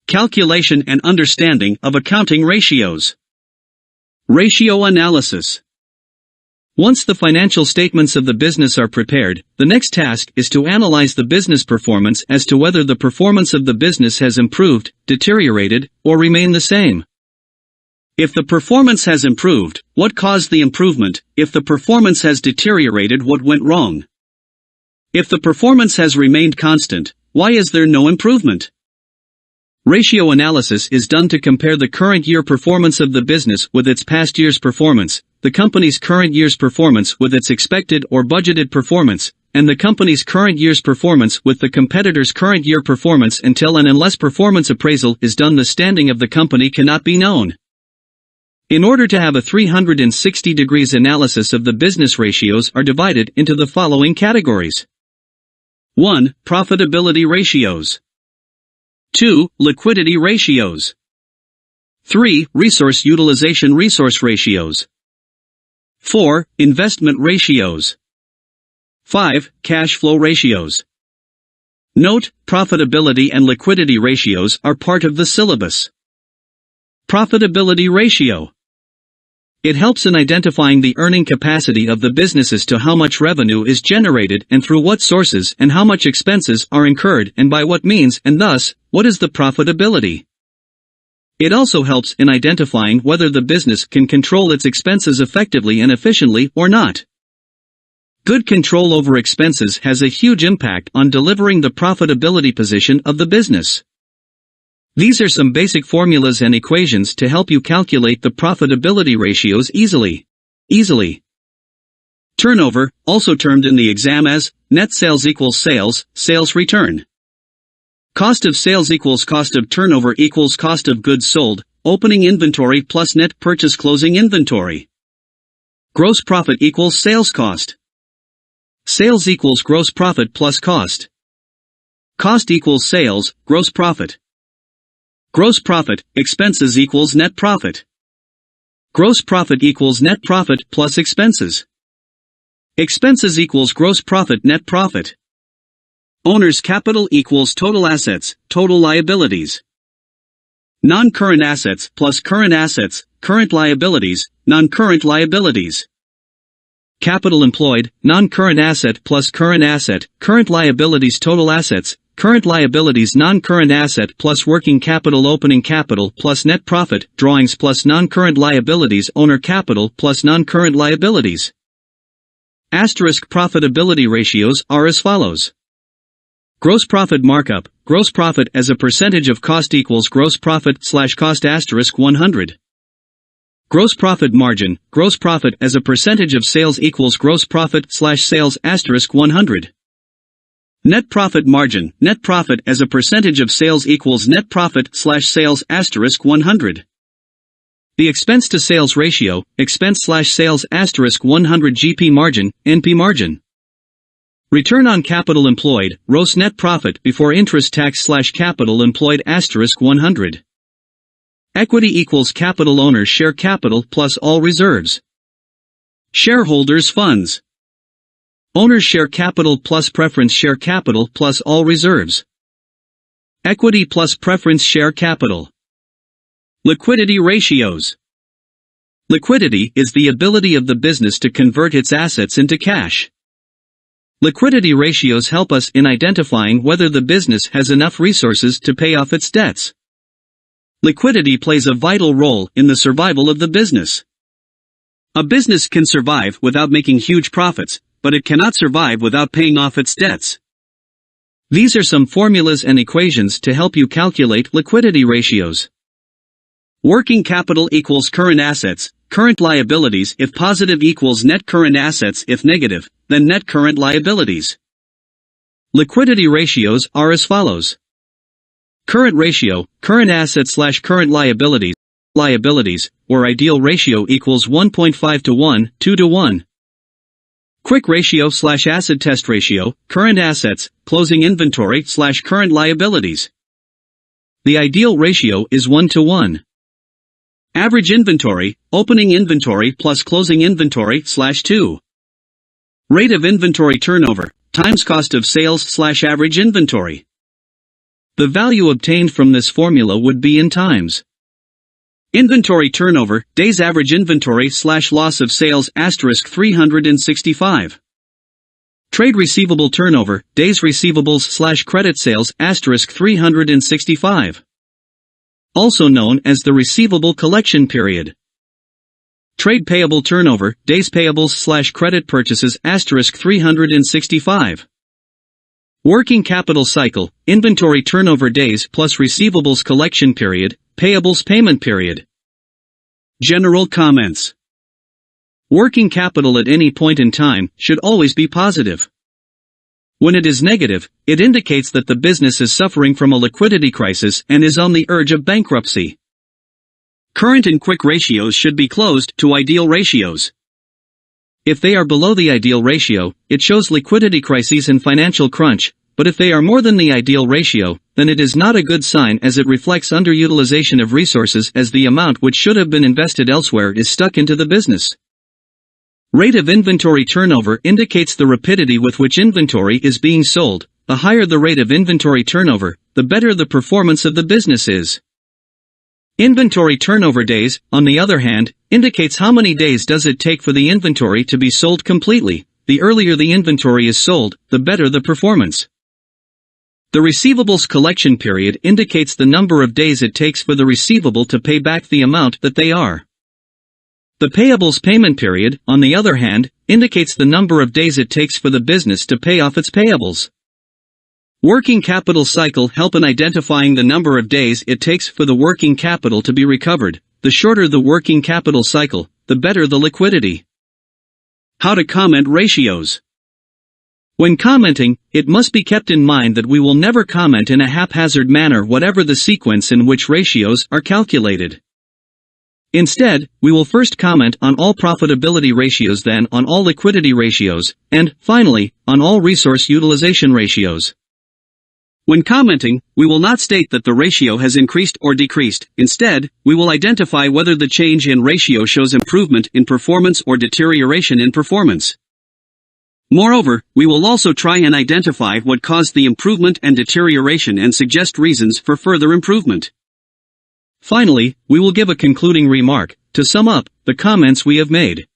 calculation and understanding of accounting ratios. Ratio analysis. Once the financial statements of the business are prepared, the next task is to analyze the business performance as to whether the performance of the business has improved, deteriorated, or remained the same. If the performance has improved, what caused the improvement? If the performance has deteriorated, what went wrong? If the performance has remained constant, why is there no improvement? Ratio analysis is done to compare the current year performance of the business with its past year's performance, the company's current year's performance with its expected or budgeted performance, and the company's current year's performance with the competitor's current year performance until and unless performance appraisal is done, the standing of the company cannot be known. In order to have a 360 degrees analysis of the business, ratios are divided into the following categories. 1. Profitability ratios. 2. Liquidity ratios. 3. Resource utilization resource ratios. 4. Investment ratios. 5. Cash flow ratios. Note, profitability and liquidity ratios are part of the syllabus. Profitability ratio. It helps in identifying the earning capacity of the business as to how much revenue is generated and through what sources, and how much expenses are incurred and by what means, and thus, what is the profitability. It also helps in identifying whether the business can control its expenses effectively and efficiently or not. Good control over expenses has a huge impact on delivering the profitability position of the business. These are some basic formulas and equations to help you calculate the profitability ratios easily. Turnover, also termed in the exam as net sales equals sales, sales return. Cost of sales equals cost of turnover equals cost of goods sold, opening inventory plus net purchase closing inventory. Gross profit equals sales cost. Sales equals gross profit plus cost. Cost equals sales, gross profit. Gross profit, expenses equals net profit. Gross profit equals net profit plus expenses. Expenses equals gross profit net profit. Owner's capital equals total assets, total liabilities. Non-current assets plus current assets, current liabilities, non-current liabilities. Capital employed, non-current asset plus current asset, current liabilities total assets, current liabilities non-current asset plus working capital opening capital plus net profit, drawings plus non-current liabilities owner capital plus non-current liabilities. Asterisk profitability ratios are as follows. Gross profit markup, gross profit as a percentage of cost equals gross profit / cost asterisk 100. Gross profit margin, gross profit as a percentage of sales equals gross profit / sales asterisk 100. Net profit margin, net profit as a percentage of sales equals net profit / sales asterisk 100. The expense to sales ratio, expense / sales asterisk 100 GP margin, NP margin. Return on capital employed, gross net profit before interest tax / capital employed asterisk 100. Equity equals capital owner's share capital plus all reserves. Shareholders' funds. Owner's share capital plus preference share capital plus all reserves. Equity plus preference share capital. Liquidity ratios. Liquidity is the ability of the business to convert its assets into cash. Liquidity ratios help us in identifying whether the business has enough resources to pay off its debts. Liquidity plays a vital role in the survival of the business. A business can survive without making huge profits, but it cannot survive without paying off its debts. These are some formulas and equations to help you calculate liquidity ratios. Working capital equals current assets, current liabilities if positive equals net current assets if negative, then net current liabilities. Liquidity ratios are as follows. Current ratio, current assets / current liabilities, or ideal ratio equals 1.5 to 1, 2 to 1. Quick ratio / acid test ratio, current assets, closing inventory / current liabilities. The ideal ratio is 1 to 1. Average inventory, opening inventory plus closing inventory / 2. Rate of inventory turnover, times cost of sales / average inventory. The value obtained from this formula would be in times. Inventory turnover, days average inventory / loss of sales * 365. Trade receivable turnover, days receivables / credit sales * 365. Also known as the receivable collection period. Trade payable turnover, days payables / credit purchases * 365. Working capital cycle, inventory turnover days plus receivables collection period, payables payment period. General comments. Working capital at any point in time should always be positive. When it is negative, it indicates that the business is suffering from a liquidity crisis and is on the edge of bankruptcy. Current and quick ratios should be closed to ideal ratios. If they are below the ideal ratio, it shows liquidity crises and financial crunch, but if they are more than the ideal ratio, then it is not a good sign as it reflects underutilization of resources as the amount which should have been invested elsewhere is stuck into the business. Rate of inventory turnover indicates the rapidity with which inventory is being sold. The higher the rate of inventory turnover, the better the performance of the business is. Inventory turnover days, on the other hand, indicates how many days does it take for the inventory to be sold completely. The earlier the inventory is sold, the better the performance. The receivables collection period indicates the number of days it takes for the receivable to pay back the amount that they are. The payables payment period, on the other hand, indicates the number of days it takes for the business to pay off its payables. Working capital cycle help in identifying the number of days it takes for the working capital to be recovered. The shorter the working capital cycle, the better the liquidity. How to comment ratios. When commenting, it must be kept in mind that we will never comment in a haphazard manner whatever the sequence in which ratios are calculated. Instead, we will first comment on all profitability ratios, then on all liquidity ratios, and, finally, on all resource utilization ratios. When commenting, we will not state that the ratio has increased or decreased. Instead, we will identify whether the change in ratio shows improvement in performance or deterioration in performance. Moreover, we will also try and identify what caused the improvement and deterioration and suggest reasons for further improvement. Finally, we will give a concluding remark, to sum up the comments we have made.